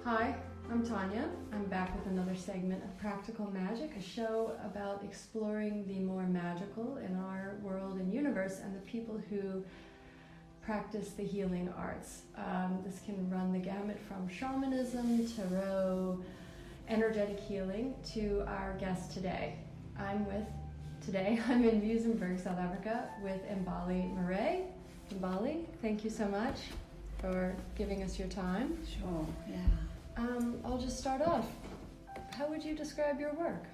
Hi, I'm Tanya. I'm back with another segment of Practical Magic, a show about exploring the more magical in our world and universe and the people who practice the healing arts. This can run the gamut from shamanism, tarot, energetic healing to our guest today. I'm in Muizenberg, South Africa with Mbali Marais. Mbali, thank you so much for giving us your time. Sure, yeah. I'll just start off. How would you describe your work?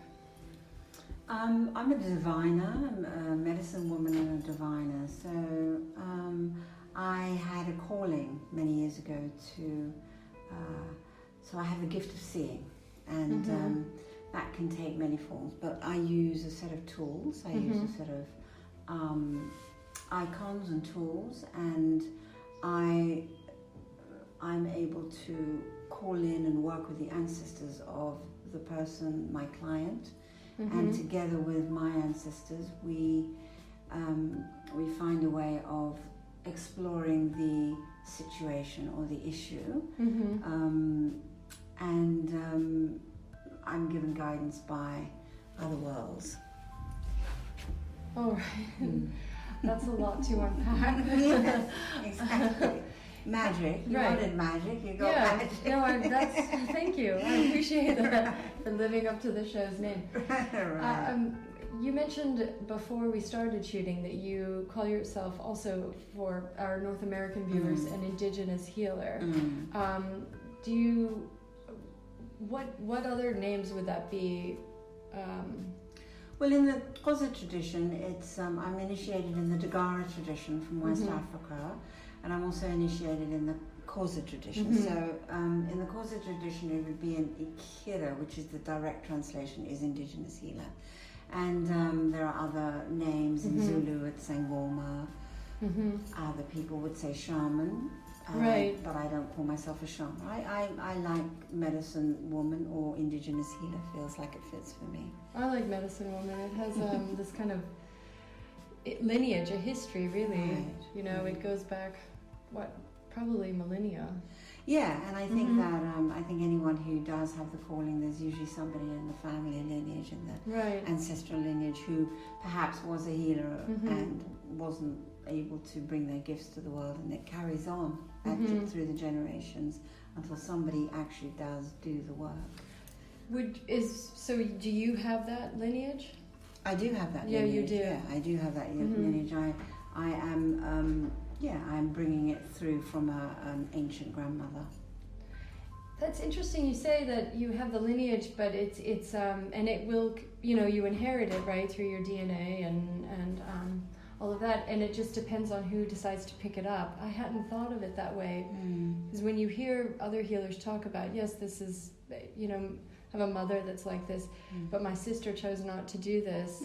I'm a diviner, I'm a medicine woman and a diviner. So I had a calling many years ago so I have the gift of seeing, and that can take many forms, but I use a set of tools. I use a set of icons and tools, and I'm able to call in and work with the ancestors of the person, my client, and together with my ancestors, we find a way of exploring the situation or the issue, and I'm given guidance by other worlds. All right, that's a lot to unpack. Yes, exactly. Magic. You wanted magic. You got magic. No, thank you. I appreciate that for living up to the show's name. Right. You mentioned before we started shooting that you call yourself also, for our North American viewers, an Indigenous healer. What other names would that be? Well, in the Xhosa tradition, it's I'm initiated in the Dagara tradition from West Africa, and I'm also initiated in the Xhosa tradition. So in the Xhosa tradition, it would be an Ikira, which is the direct translation, is Indigenous healer. And there are other names in Zulu, it's Sangoma. Other people would say shaman, right? But I don't call myself a shaman. I like medicine woman or Indigenous healer. Feels like it fits for me. I like medicine woman. It has this kind of lineage, a history, really. Right. You know, it goes back, probably millennia. Yeah, and I think that I think anyone who does have the calling, there's usually somebody in the family lineage, in the ancestral lineage, who perhaps was a healer and wasn't able to bring their gifts to the world, and it carries on through the generations until somebody actually does do the work. So do you have that lineage? I do have that lineage. Yeah, you do. Yeah, I do have that lineage. I am I'm bringing it through from an ancient grandmother. That's interesting. You say that you have the lineage, but it's and it will, you inherit it, right, through your DNA and all of that, and it just depends on who decides to pick it up. I hadn't thought of it that way, because when you hear other healers talk about, yes, this is, I have a mother that's like this, but my sister chose not to do this,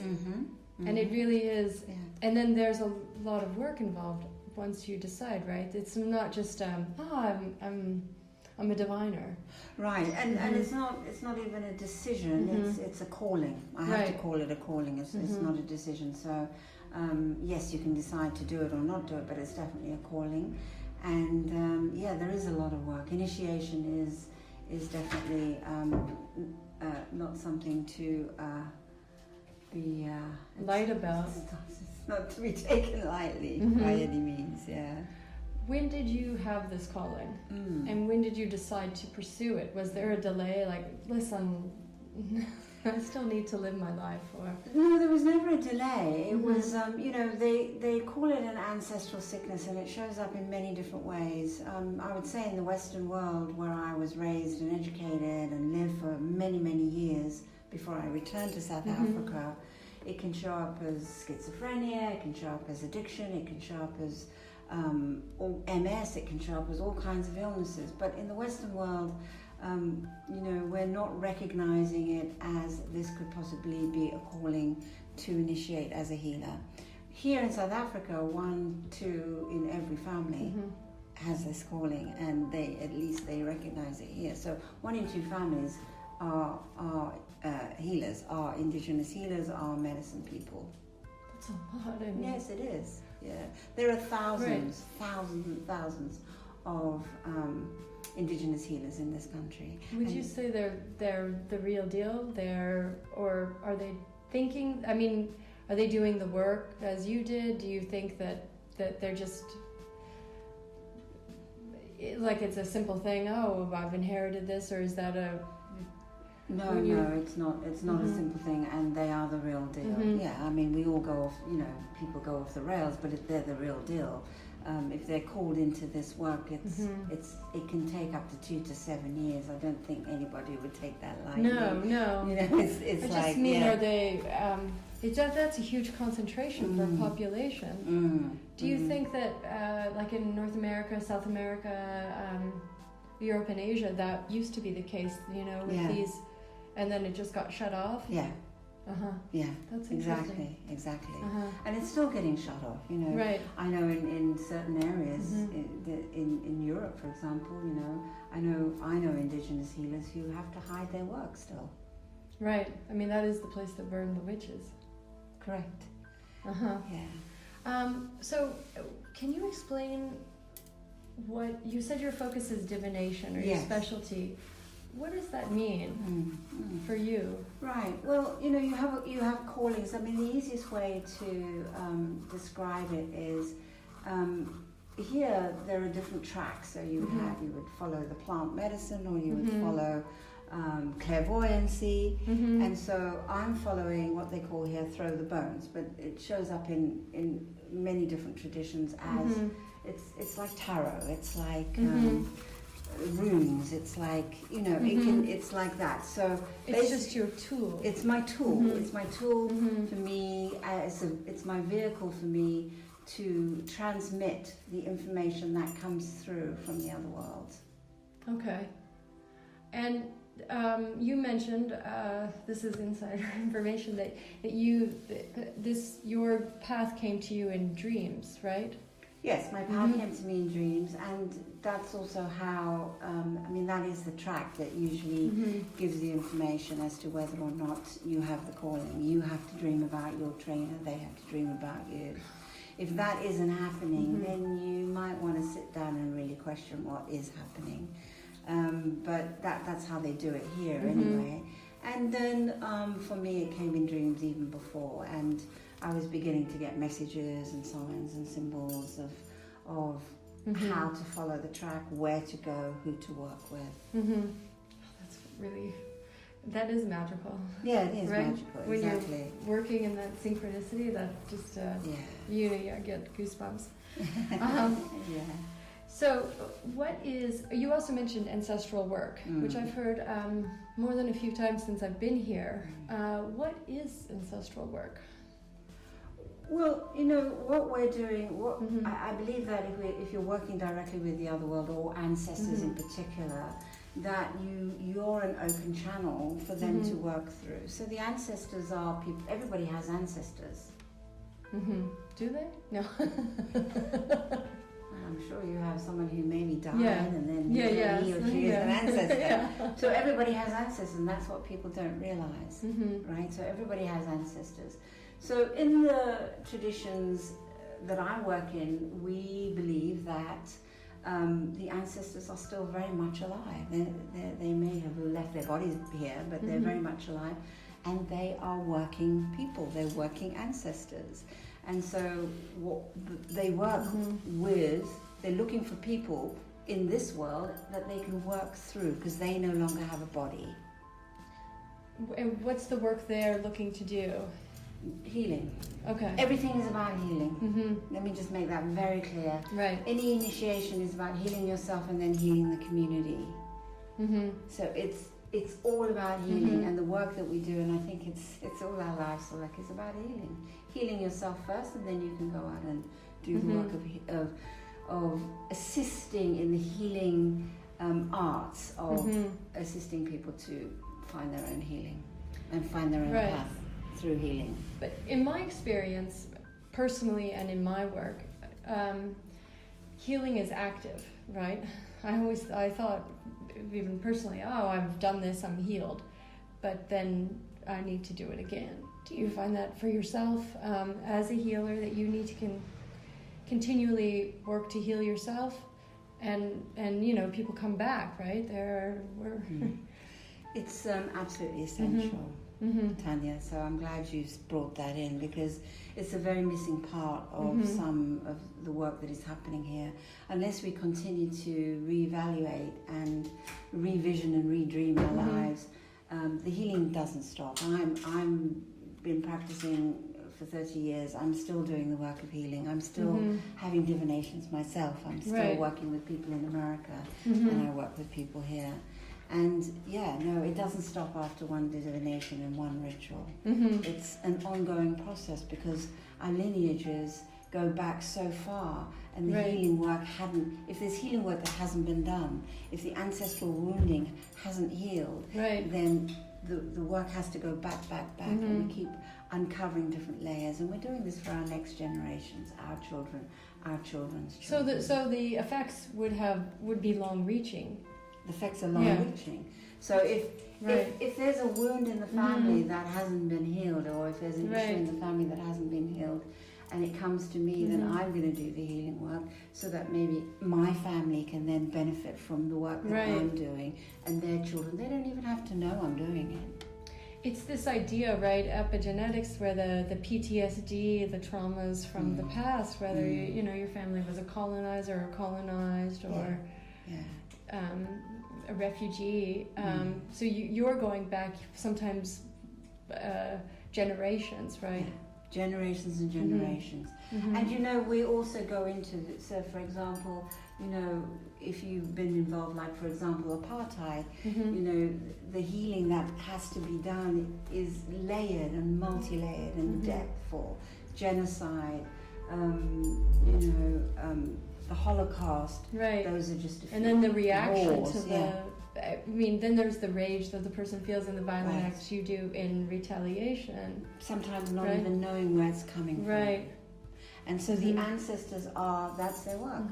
and it really is, and then there's a lot of work involved once you decide, right? It's not just I'm a diviner, right? And it's not even a decision. It's a calling. I have to call it a calling. It's not a decision. So yes, you can decide to do it or not do it, but it's definitely a calling. And there is a lot of work. Initiation is definitely not something to be light about. It's not to be taken lightly by any means. Yeah. When did you have this calling? And when did you decide to pursue it? Was there a delay? Like, listen, I still need to live my life. Or no, there was never a delay. It was, they call it an ancestral sickness, and it shows up in many different ways. I would say in the Western world, where I was raised and educated and lived for many, many years before I returned to South Africa, it can show up as schizophrenia, it can show up as addiction, it can show up as or MS, it can show up as all kinds of illnesses. But in the Western world, we're not recognizing it as this could possibly be a calling to initiate as a healer. Here in South Africa, 1, 2 in every family has this calling, and they recognize it here. So 1 in 2 families are healers, are Indigenous healers, are medicine people. That's a lot. Yes, it is. Yeah, there are thousands and thousands of Indigenous healers in this country. Would you say they're the real deal? Or are they thinking? I mean, are they doing the work as you did? Do you think that they're just like it's a simple thing? Oh, I've inherited this, or is that a No, it's not. It's not a simple thing, and they are the real deal. Yeah, I mean, we all go off. People go off the rails, but if they're the real deal, if they're called into this work, it can take up to 2 to 7 years. I don't think anybody would take that lightly. No. It's I like, just mean, are they? That's a huge concentration for a population. Do you think that, like in North America, South America, Europe, and Asia, that used to be the case? With these, and then it just got shut off. Yeah. Yeah, that's interesting. Exactly. And it's still getting shut off, Right. I know in certain areas, in Europe, for example, I know Indigenous healers who have to hide their work still. Right. I mean, that is the place that burned the witches. Correct. Yeah. So, can you explain what you said? Your focus is divination, or your specialty. What does that mean for you? Right. Well, you have callings. I mean, the easiest way to describe it is here there are different tracks. So you would follow the plant medicine, or you would follow clairvoyancy, and so I'm following what they call here throw the bones, but it shows up in many different traditions as it's like tarot. It's like runes. It's like it's like that. So it's just your tool. It's my tool. It's my tool for me. It's my vehicle for me to transmit the information that comes through from the other world. Okay. And you mentioned this is insider information that your path came to you in dreams, right? Yes, my path came to me in dreams, and that's also how, that is the track that usually gives the information as to whether or not you have the calling. You have to dream about your trainer, they have to dream about you. If that isn't happening, then you might want to sit down and really question what is happening. But that's how they do it here anyway. And then for me, it came in dreams even before, and I was beginning to get messages and signs and symbols of how to follow the track, where to go, who to work with. That is magical. Yeah, it is right? magical, when exactly. You're working in that synchronicity, that just, you get goosebumps. So you also mentioned ancestral work, which I've heard more than a few times since I've been here. What is ancestral work? Well, what we're doing, I believe that if you're working directly with the other world, or ancestors in particular, that you're an open channel for them to work through. So the ancestors are people, everybody has ancestors. Do they? No. I'm sure you have someone who maybe died and then he or she is an ancestor. So everybody has ancestors, and that's what people don't realize, right? So everybody has ancestors. So in the traditions that I work in, we believe that the ancestors are still very much alive. They may have left their bodies here, but they're very much alive, and they are working people. They're working ancestors. And so what they work with, they're looking for people in this world that they can work through, because they no longer have a body. And what's the work they're looking to do? Healing. Okay. Everything is about healing. Let me just make that very clear. Right. Any initiation is about healing yourself and then healing the community. So it's all about healing, and the work that we do, and I think it's all our lives. So it's about healing yourself first, and then you can go out and do the work of assisting in the healing arts of assisting people to find their own healing and find their own path through healing. But in my experience, personally, and in my work, healing is active, right? I thought, even personally, I've done this, I'm healed, but then I need to do it again. Do you find that for yourself as a healer, that you need to continually work to heal yourself, and you know, people come back, right? It's absolutely essential, Tanya. So I'm glad you brought that in, because it's a very missing part of some of the work that is happening here. Unless we continue to reevaluate and revision and redream our lives, the healing doesn't stop. I'm been practicing for 30 years. I'm still doing the work of healing. I'm still having divinations myself. I'm still working with people in America, and I work with people here. And yeah, no, it doesn't stop after one divination and one ritual. It's an ongoing process, because our lineages go back so far, and the healing work if there's healing work that hasn't been done, if the ancestral wounding hasn't healed, then the work has to go back, and we keep uncovering different layers, and we're doing this for our next generations, our children, our children's children. So the effects would be long-reaching. The effects are long-reaching. So if there's a wound in the family that hasn't been healed, or if there's an issue in the family that hasn't been healed, and it comes to me, then I'm going to do the healing work, so that maybe my family can then benefit from the work that I'm doing, and their children. They don't even have to know I'm doing it. It's this idea, right, epigenetics, where the PTSD, the traumas from the past, whether you know, your family was a colonizer or colonized, or a refugee. So you're going back sometimes generations, right? Yeah. Generations and generations. And you know, we also go into, so for example, you know, if you've been involved, like for example apartheid, you know, the healing that has to be done is layered and multi-layered and depthful. Genocide, you know, the Holocaust, those are just a few. And then the reaction wars, to I mean, then there's the rage that the person feels in the violent acts you do in retaliation. Sometimes not even knowing where it's coming from. And so the ancestors that's their work.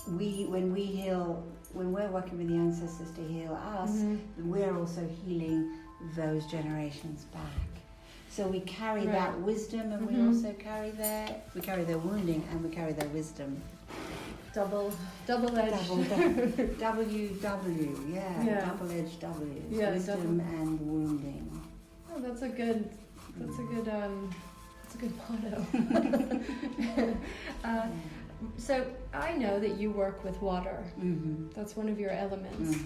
When we heal, when we're working with the ancestors to heal us, we're also healing those generations back. So we carry that wisdom, and we also carry their wounding, and we carry their wisdom. Double-edged. WW, double-edged W. Wisdom and wounding. Oh, that's a good motto. So I know that you work with water. That's one of your elements.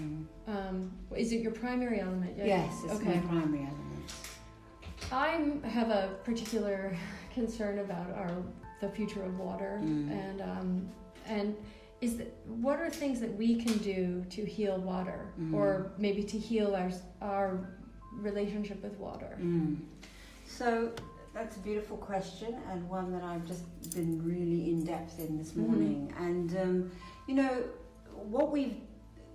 Is it your primary element? Yes, it's my primary element. I have a particular concern about the future of water, and what are things that we can do to heal water, or maybe to heal our relationship with water? So that's a beautiful question, and one that I've just been really in depth in this morning. And you know,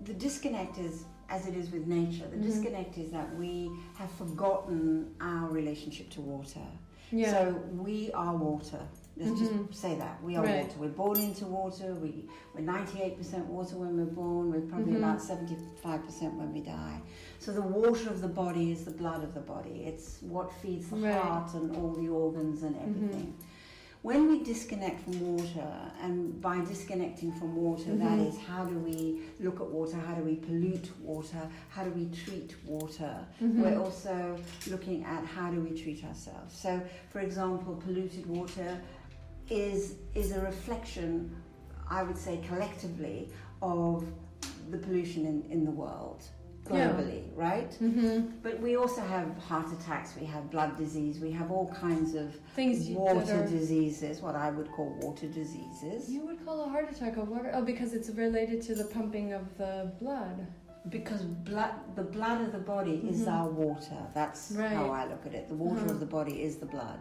the disconnect is, as it is with nature, the disconnect is that we have forgotten our relationship to water. So we are water. Let's just say that. We are water. We're born into water. We're 98% water when we're born. We're probably about 75% when we die. So the water of the body is the blood of the body. It's what feeds the heart and all the organs and everything. When we disconnect from water, and by disconnecting from water, that is, how do we look at water, how do we pollute water, how do we treat water? We're also looking at how do we treat ourselves. So, for example, polluted water is a reflection, I would say collectively, of the pollution in the world. Globally, right? But we also have heart attacks, we have blood disease, we have all kinds of water diseases, what I would call water diseases. You would call a heart attack a water? Oh, because it's related to the pumping of the blood. Because the blood of the body is our water. That's how I look at it. The water of the body is the blood.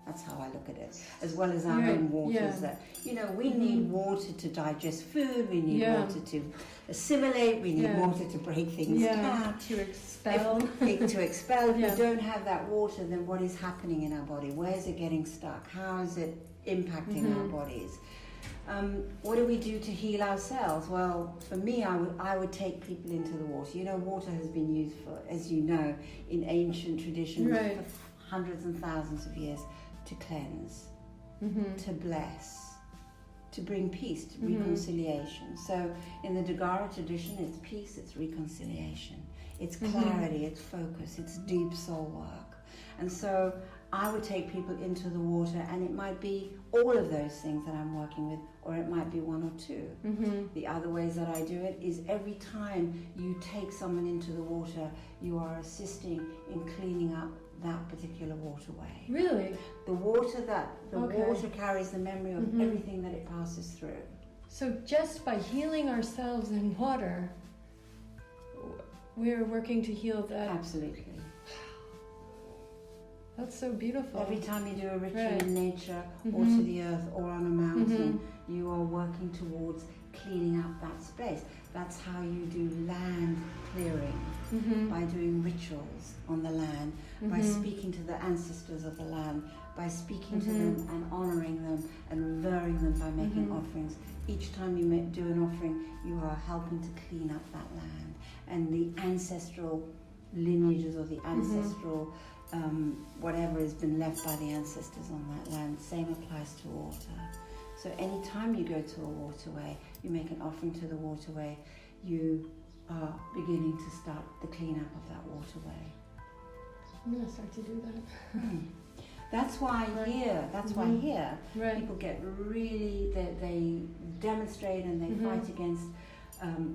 That's how I look at it, as well as our own waters. That, you know, we need water to digest food. We need water to assimilate. We need water to break things down. To expel. If we don't have that water, then what is happening in our body? Where is it getting stuck? How is it impacting our bodies? What do we do to heal ourselves? Well, for me, I would take people into the water. You know, water has been used for, as you know, in ancient traditions for hundreds and thousands of years, to cleanse, to bless, to bring peace, to reconciliation. So in the Dagara tradition, it's peace, it's reconciliation, it's clarity, it's focus, it's deep soul work. And so I would take people into the water, and it might be all of those things that I'm working with, or it might be one or two. The other ways that I do it is every time you take someone into the water, you are assisting in cleaning up that particular waterway. Really? The water water carries the memory of everything that it passes through. So just by healing ourselves in water, we're working to heal that. Absolutely. That's so beautiful. Every time you do a ritual in nature or to the earth or on a mountain, you are working towards cleaning up that space. That's how you do land clearing, by doing rituals on the land, by speaking to the ancestors of the land, by speaking to them and honouring them and revering them by making offerings. Each time you do an offering, you are helping to clean up that land. And the ancestral lineages or the ancestral whatever has been left by the ancestors on that land, same applies to water. So anytime you go to a waterway, you make an offering to the waterway, you are beginning to start the cleanup of that waterway. I'm going to start to do that. That's why here, people get really, they demonstrate and they fight against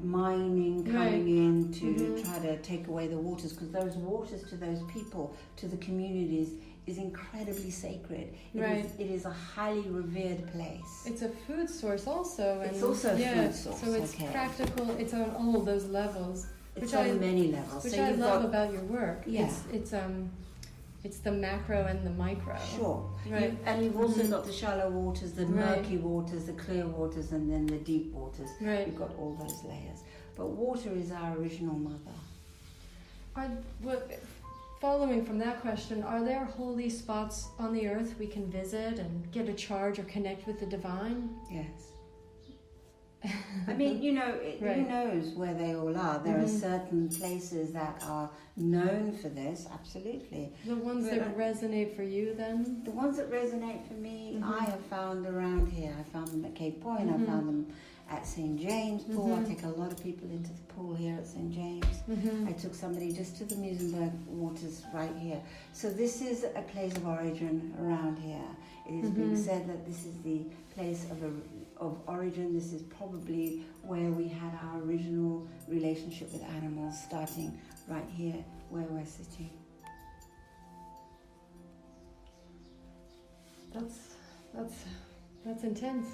mining coming in to try to take away the waters, because those waters to those people, to the communities, is incredibly sacred. It is a highly revered place. It's a food source also. And it's also a food source. So it's practical, it's on all of those levels. It's on many levels. Which I love about your work. Yeah. It's the macro and the micro. Sure. Right. And you've also got the shallow waters, the murky waters, the clear waters, and then the deep waters. Right. You've got all those layers. But water is our original mother. Following from that question, are there holy spots on the earth we can visit and get a charge or connect with the divine? Yes. I mean, who knows where they all are? There are certain places that are known for this, absolutely. The ones that resonate for you, then? The ones that resonate for me, I have found around here. I found them at Cape Point, I found them at St. James Pool. I take a lot of people into the pool here at St. James. I took somebody just to the Musenberg waters right here. So this is a place of origin around here. It is being said that this is the place of origin. This is probably where we had our original relationship with animals, starting right here where we're sitting. That's intense.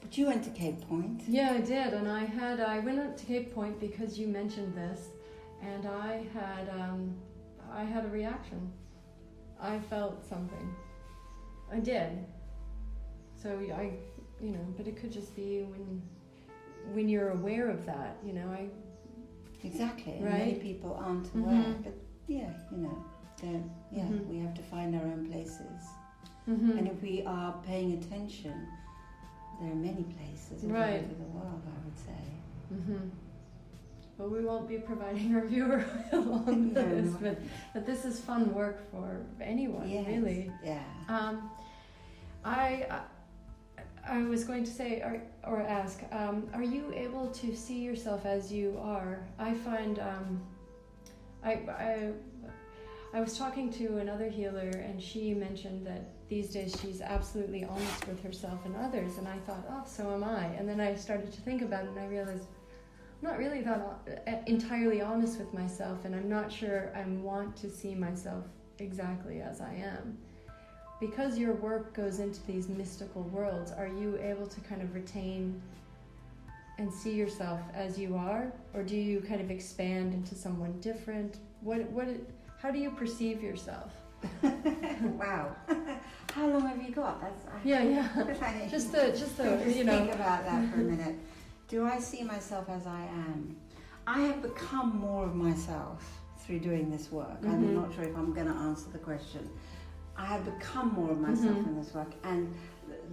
But you went to Cape Point. Yeah, I did, and I went up to Cape Point because you mentioned this, and I had a reaction. I felt something. I did. So but it could just be when you're aware of that, Exactly. Right? Many people aren't aware, but we have to find our own places. And if we are paying attention, there are many places all over the world, I would say. Well, we won't be providing our viewer along this, but this is fun work for anyone, really. Yeah. I was going to say or ask, are you able to see yourself as you are? I find I was talking to another healer, and she mentioned that these days she's absolutely honest with herself and others, and I thought, oh, so am I. And then I started to think about it, and I realized I'm not really entirely honest with myself, and I'm not sure I want to see myself exactly as I am. Because your work goes into these mystical worlds, are you able to kind of retain and see yourself as you are, or do you kind of expand into someone different? How do you perceive yourself? Wow. How long have you got? Just the think about that for a minute. Do I see myself as I am? I have become more of myself through doing this work. I'm not sure if I'm going to answer the question. I have become more of myself in this work, and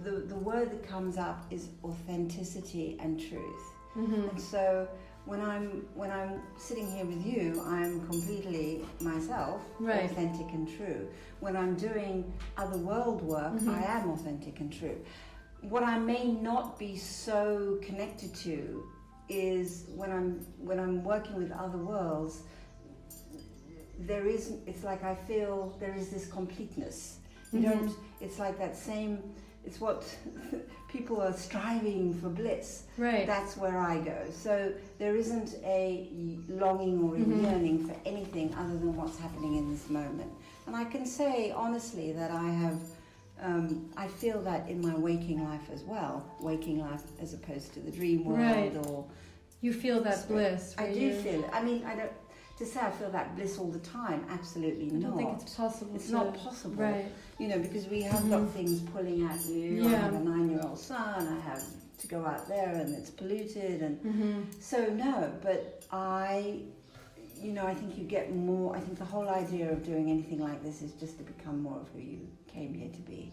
the word that comes up is authenticity and truth. And so when I'm sitting here with you, I'm completely myself, authentic and true. When I'm doing other world work, I am authentic and true. what I may not be so connected to is when I'm working with other worlds, it's like I feel there is this completeness. You don't, it's like that same, it's what people are striving for bliss. Right. That's where I go. So there isn't a longing or a yearning for anything other than what's happening in this moment. And I can say honestly that I have, I feel that in my waking life as well. Waking life as opposed to the dream world. Right. Or you feel that bliss. I do feel it. I mean, I don't, to say I feel that bliss all the time, absolutely not. I don't think it's possible. It's not possible. Right. You know, because we have got things pulling at you. Yeah. I have a 9-year-old son. I have to go out there and it's polluted. And so, no, but I think you get more. I think the whole idea of doing anything like this is just to become more of who you came here to be.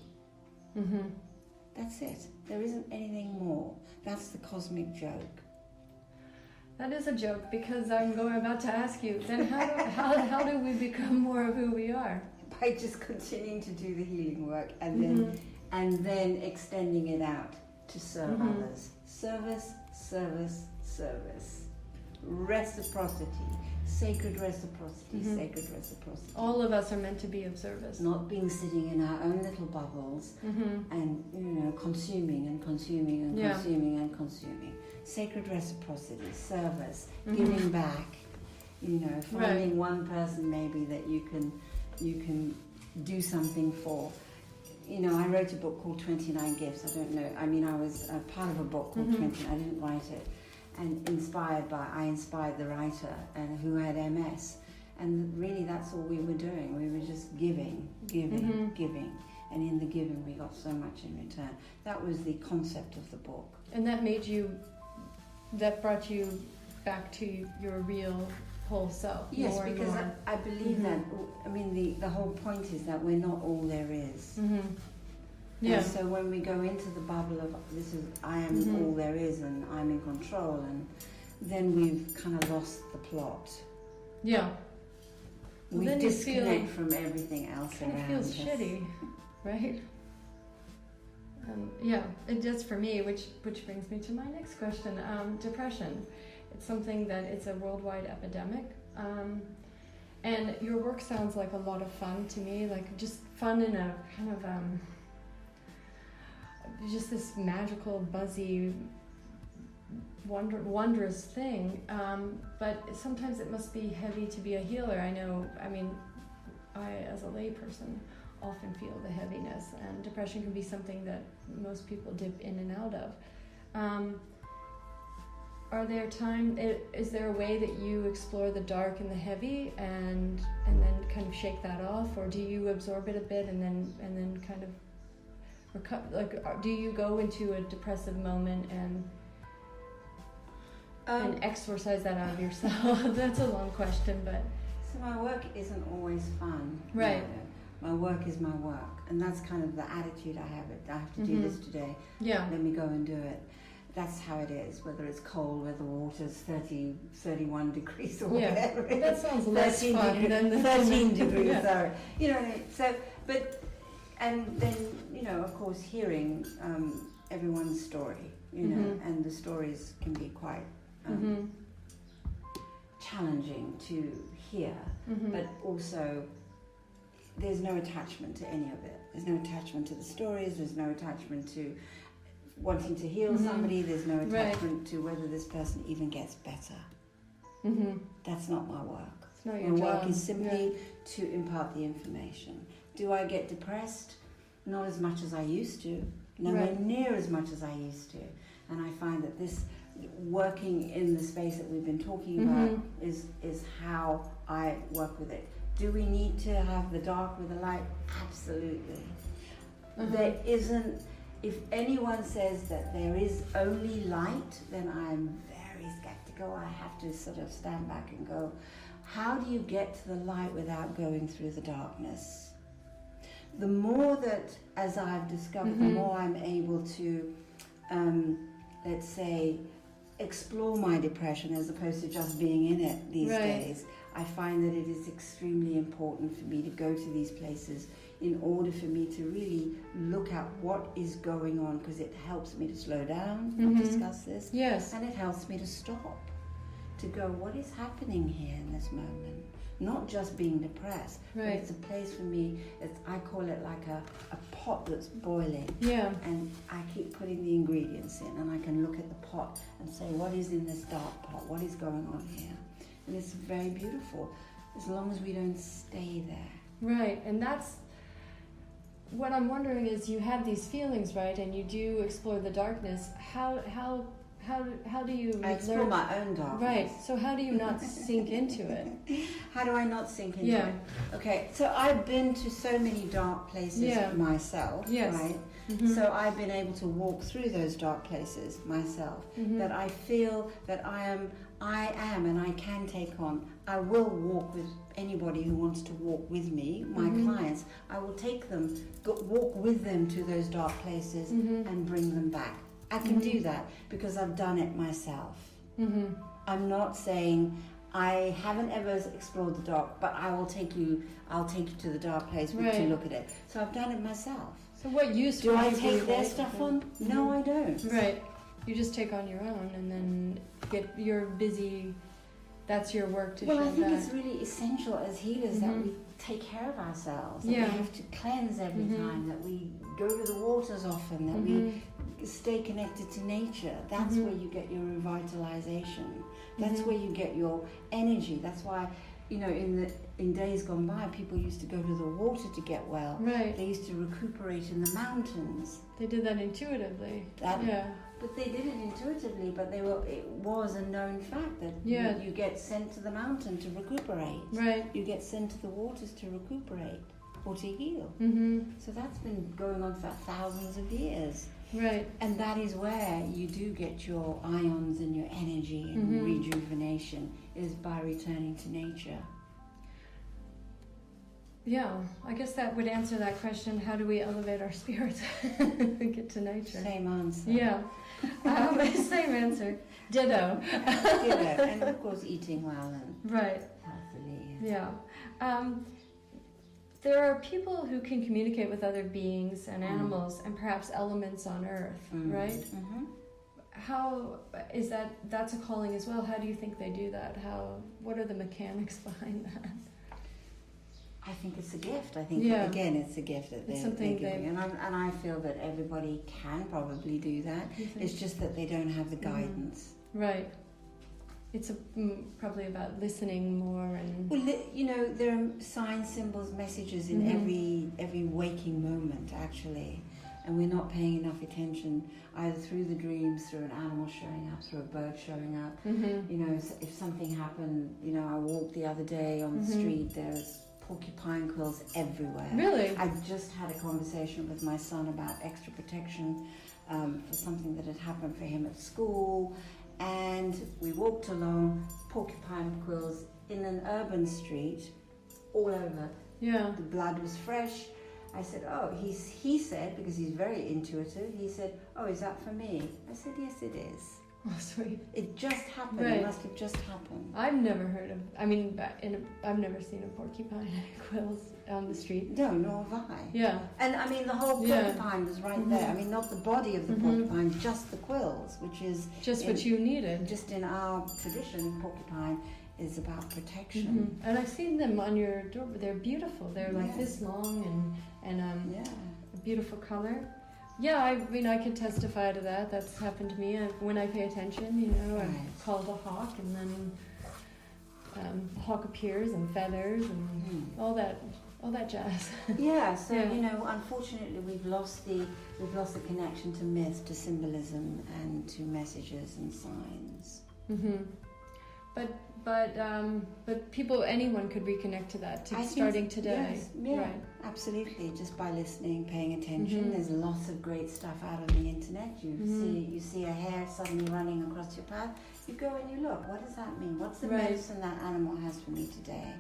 That's it. There isn't anything more. That's the cosmic joke. That is a joke, because I'm about to ask you, then how do we become more of who we are? By just continuing to do the healing work and then extending it out to serve others. Service, service, service. Reciprocity. Sacred reciprocity, sacred reciprocity. All of us are meant to be of service. Not being sitting in our own little bubbles and, consuming and consuming and consuming and consuming. Sacred reciprocity, service, giving back, finding one person maybe that you can do something for. I wrote a book called 29 Gifts. I don't know. I mean, I was a part of a book called 29. I didn't write it. And I inspired the writer and who had MS. And really that's all we were doing. We were just giving. And in the giving we got so much in return. That was the concept of the book. And that brought you back to your real whole self. Yes, because I believe that, I mean, the whole point is that we're not all there is. Yeah. And so when we go into the bubble of I am all there is and I'm in control, and then we've kind of lost the plot. Yeah. We disconnect from everything else around us. It feels shitty, right? Yeah, it does for me, which brings me to my next question. Depression. It's something that it's a worldwide epidemic. And your work sounds like a lot of fun to me, like just fun in a kind of just this magical, buzzy, wondrous thing. But sometimes it must be heavy to be a healer. I, as a layperson, often feel the heaviness, and depression can be something that most people dip in and out of. Is there a way that you explore the dark and the heavy and then kind of shake that off, or do you absorb it a bit and then kind of do you go into a depressive moment and exorcise that out of yourself? That's a long question, but so my work isn't always fun. Right. My work is my work, and that's kind of the attitude I have. I have to do this today. Yeah. Let me go and do it. That's how it is, whether it's cold, whether the water's 30, 31 degrees or whatever. That sounds less fun than the 13 degrees, yeah. sorry. You know what I mean? So, and then, of course, hearing everyone's story, and the stories can be quite challenging to hear, but also there's no attachment to any of it. There's no attachment to the stories, there's no attachment to wanting to heal somebody, there's no attachment to whether this person even gets better. That's not my work. It's not my your work job. is simply to impart the information. Do I get depressed? Not as much as I used to. Nowhere near as much as I used to. And I find that this working in the space that we've been talking about is how I work with it. Do we need to have the dark with the light? Absolutely. There isn't. If anyone says that there is only light, then I'm very skeptical. I have to sort of stand back and go, how do you get to the light without going through the darkness? The more that, as I've discovered, the more I'm able to, let's say, explore my depression as opposed to just being in it these days, I find that it is extremely important for me to go to these places in order for me to really look at what is going on, because it helps me to slow down and discuss this. Yes. And it helps me to stop, to go, what is happening here in this moment? Not just being depressed, but it's a place for me, I call it like a pot that's boiling. Yeah. And I keep putting the ingredients in, and I can look at the pot and say, what is in this dark pot? What is going on here? And it's very beautiful, as long as we don't stay there. Right, and that's what I'm wondering is, you have these feelings, right? And you do explore the darkness. How do you I explore my own darkness. Right. So how do you not sink into it? How do I not sink into it? Okay. So I've been to so many dark places myself. Yes. Right. So I've been able to walk through those dark places myself. That I feel that I am, and I can take on. I will walk with anybody who wants to walk with me, my clients. I will take them, walk with them to those dark places and bring them back. I can do that because I've done it myself. I'm not saying I haven't ever explored the dark, but I'll take you to the dark place to look at it. So I've done it myself. So what use do I take their stuff on? No, I don't. Right. You just take on your own, and then you're busy. That's your work to show that. Well, I think it's really essential as healers that we take care of ourselves. That we have to cleanse every time, that we go to the waters often, that we stay connected to nature. That's where you get your revitalization. That's where you get your energy. That's why, in days gone by, people used to go to the water to get well. Right. They used to recuperate in the mountains. They did that intuitively. But they did it intuitively, but it was a known fact that you get sent to the mountain to recuperate. Right. You get sent to the waters to recuperate or to heal. So that's been going on for thousands of years. Right. And that is where you do get your ions and your energy and rejuvenation, is by returning to nature. Yeah, I guess that would answer that question. How do we elevate our spirits and get to nature? Same answer. Yeah. Same answer. Ditto. Ditto. And of course eating well and healthily. Yeah. There are people who can communicate with other beings and animals and perhaps elements on Earth, right? How is that? That's a calling as well. How do you think they do that? What are the mechanics behind that? I think it's a gift. I think again, it's a gift that they're giving, and I feel that everybody can probably do that. It's just that they don't have the guidance. Right. It's probably about listening more and. Well, there are signs, symbols, messages in every waking moment actually, and we're not paying enough attention either through the dreams, through an animal showing up, through a bird showing up. If something happened, I walked the other day on the street. There's porcupine quills everywhere. Really? I just had a conversation with my son about extra protection for something that had happened for him at school, and we walked along, porcupine quills in an urban street all over. Yeah. The blood was fresh. I said, he said, because he's very intuitive, he said, is that for me? I said, yes, it is. Oh, sweet. It just happened. It must have just happened. I've never heard of, I've never seen a porcupine quills on the street. No, nor have I. Yeah. And the whole porcupine was right there. Not the body of the porcupine, just the quills, which is... Just what you needed. Just in our tradition, porcupine is about protection. And I've seen them on your door. They're beautiful. They're like this long and a beautiful color. Yeah, I can testify to that. That's happened to me when I pay attention. I call the hawk, and then the hawk appears, and feathers, and all that jazz. Yeah. So unfortunately, we've lost the connection to myth, to symbolism, and to messages and signs. But anyone could reconnect to that starting today. Yes, right. Absolutely. Just by listening, paying attention. There's lots of great stuff out on the internet. You see a hare suddenly running across your path. You go and you look. What does that mean? What's the medicine that animal has for me today?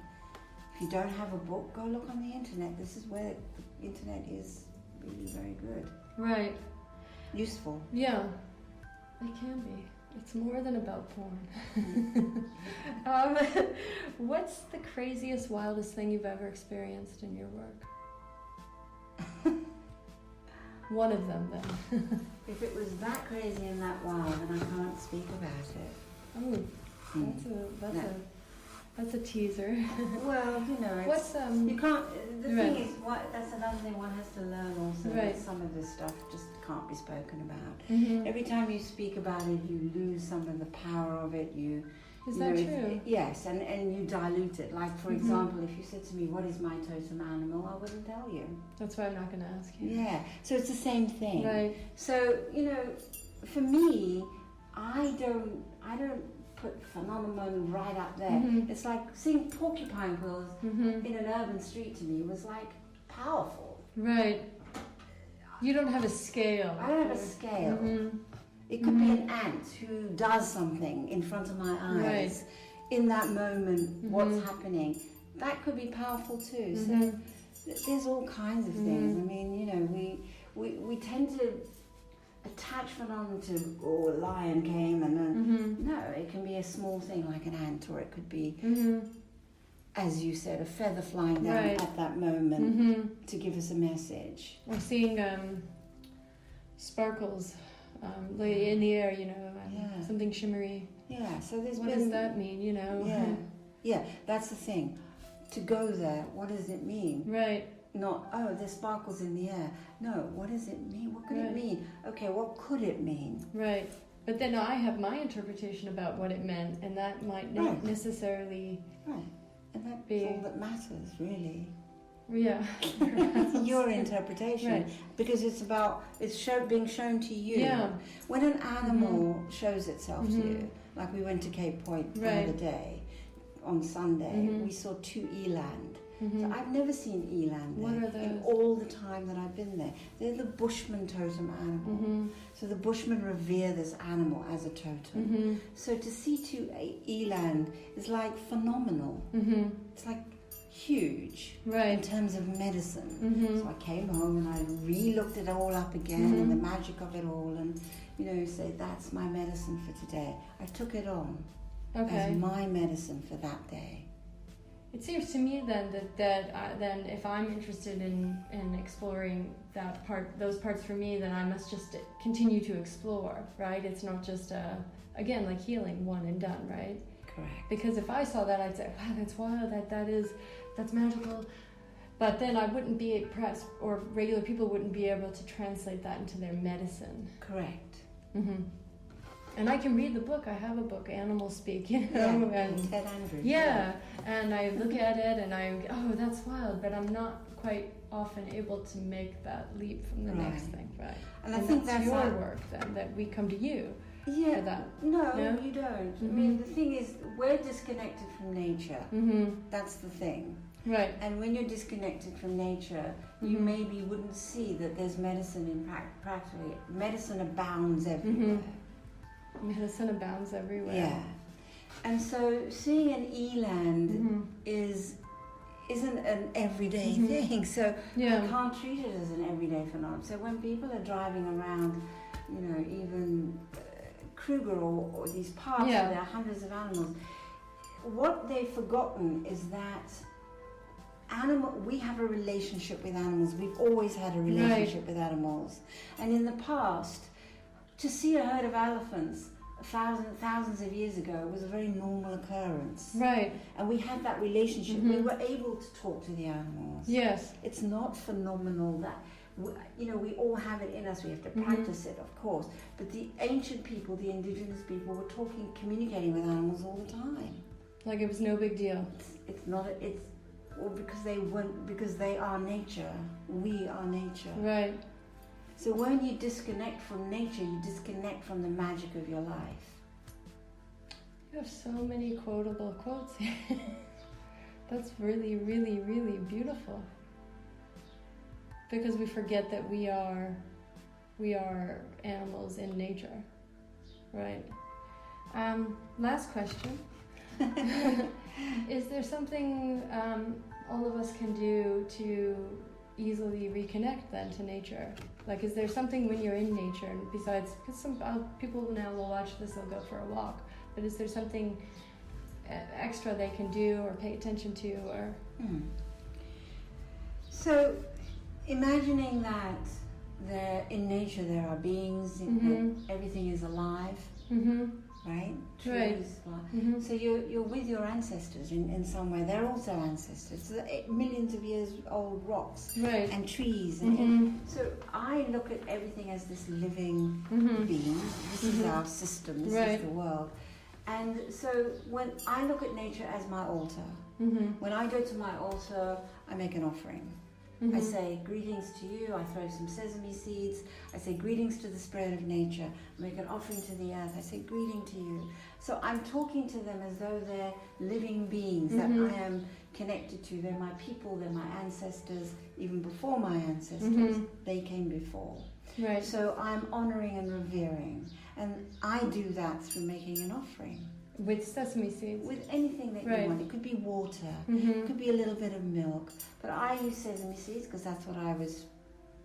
If you don't have a book, go look on the internet. This is where the internet is really very good. Right. Useful. Yeah. It can be. It's more than about porn. What's the craziest, wildest thing you've ever experienced in your work? One of them, then. If it was that crazy and that wild, then I can't speak about it. Oh, that's a teaser. Well, you know, what's you can't. The right. thing is, that's another thing one has to learn also. Right. That some of this stuff just can't be spoken about. Mm-hmm. Every time you speak about it, you lose some of the power of it. Is that true? Yes, and you dilute it. Like, for example, if you said to me, what is my totem animal, I wouldn't tell you. That's why I'm not going to ask you. Yeah, so it's the same thing. Right. So, you know, for me, I don't put phenomenon right up there. Mm-hmm. It's like seeing porcupine quills in an urban street to me was like powerful. Right. You don't have a scale. I don't have a scale. Mm-hmm. It could be an ant who does something in front of my eyes. Right. In that moment, what's happening, that could be powerful too. So there's all kinds of things. I mean, you know, we tend to attach phenomenon to, a lion came and then, no, it can be a small thing like an ant, or it could be, as you said, a feather flying down at that moment to give us a message. Or seeing sparkles in the air, you know, something shimmery. Yeah, so there's what does that mean, you know? Yeah, that's the thing. To go there, what does it mean? Right. Not, oh, there's sparkles in the air. No, what does it mean? What could it mean? Okay, what could it mean? Right. But then I have my interpretation about what it meant, and that might not necessarily... Right. And that's all that matters, really. Yeah. Your interpretation. Right. Because it's about, being shown to you. Yeah. When an animal shows itself to you, like we went to Cape Point the other day, on Sunday, we saw 2 eland. So I've never seen eland there. What are those? In all the time that I've been there. They're the Bushman totem animal. So the Bushmen revere this animal as a totem. So to see 2 eland is like phenomenal. It's like huge in terms of medicine. So I came home and I re-looked it all up again and the magic of it all, and you know, say that's my medicine for today. I took it on as my medicine for that day. It seems to me then that then if I'm interested in exploring that part, those parts for me, then I must just continue to explore, right? It's not just again like healing, one and done, right? Correct. Because if I saw that, I'd say, wow, that's wild, that's magical. But then I wouldn't be, perhaps, or regular people wouldn't be able to translate that into their medicine. Correct. And I can read the book. I have a book, Animal Speak, you know. Yeah, and Ted Andrews. Yeah, and I look at it and oh, that's wild, but I'm not quite often able to make that leap from the next thing, right? And I think that's your work then, that we come to you for that. No, you don't. I mean, the thing is, we're disconnected from nature. That's the thing. Right. And when you're disconnected from nature, you maybe wouldn't see that there's medicine in practically. Medicine abounds everywhere. Medicine abounds everywhere. Yeah. And so seeing an eland isn't an everyday thing. So you can't treat it as an everyday phenomenon. So when people are driving around, you know, even Kruger or these parks where there are hundreds of animals, what they've forgotten is that we have a relationship with animals. We've always had a relationship with animals. And in the past, to see a herd of elephants thousands of years ago was a very normal occurrence. Right. And we had that relationship. We were able to talk to the animals. Yes. It's not phenomenal that, you know, we all have it in us. We have to practice it, of course. But the ancient people, the indigenous people, were communicating with animals all the time. Like it was no big deal. Because they are nature. We are nature. Right. So when you disconnect from nature, you disconnect from the magic of your life. You have so many quotable quotes here. That's really, really, really beautiful. Because we forget that we are animals in nature. Right. Last question. Is there something all of us can do to easily reconnect then to nature? Like, is there something when you're in nature, and besides, because some people now will watch this, they'll go for a walk, but is there something extra they can do or pay attention to, or? So, imagining that in nature there are beings, that everything is alive, right? Trees, so you're with your ancestors in some way. They're also ancestors. So millions of years old rocks and trees. And so I look at everything as this living being. This is our system. This is the world. And so when I look at nature as my altar, when I go to my altar, I make an offering. I say greetings to you, I throw some sesame seeds, I say greetings to the spirit of nature, I make an offering to the earth, I say greeting to you. So I'm talking to them as though they're living beings that I am connected to. They're my people, they're my ancestors, even before my ancestors, they came before. Right. So I'm honoring and revering, and I do that through making an offering. With sesame seeds? With anything that you want. It could be water, it could be a little bit of milk, but I use sesame seeds because that's what I was,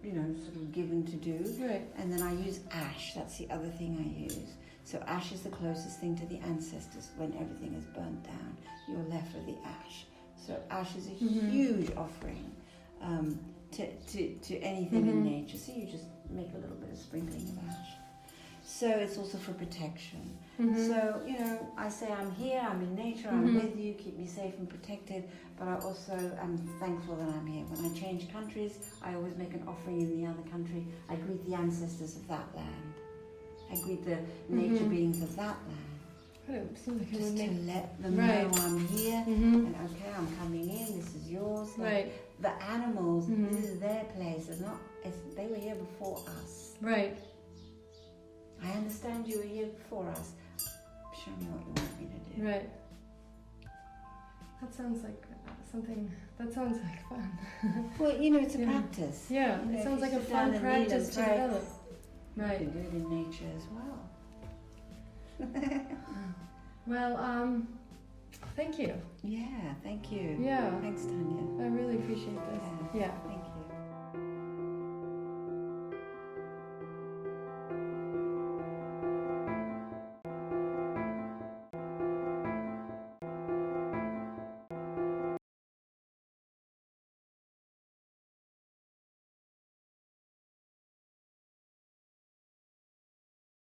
sort of given to do. Right. And then I use ash, that's the other thing I use. So ash is the closest thing to the ancestors. When everything is burnt down, you're left with the ash. So ash is a huge offering to anything in nature. So you just make a little bit of sprinkling of ash. So it's also for protection. So, I say I'm here, I'm in nature, I'm with you, keep me safe and protected, but I also am thankful that I'm here. When I change countries, I always make an offering in the other country. I greet the ancestors of that land. I greet the nature beings of that land. Just to let them know I'm here, and okay, I'm coming in, this is yours. The animals, this is their place. They were here before us. Right. I understand you were here before us. Show me what you want me to do. Right. That sounds like fun. Well, it's a practice. Yeah, it sounds like a fun practice to develop. Right. You can do it in nature as well. Well, thank you. Yeah, thank you. Yeah. Thanks, Tania. I really appreciate this. Yeah. Yeah. Thank you.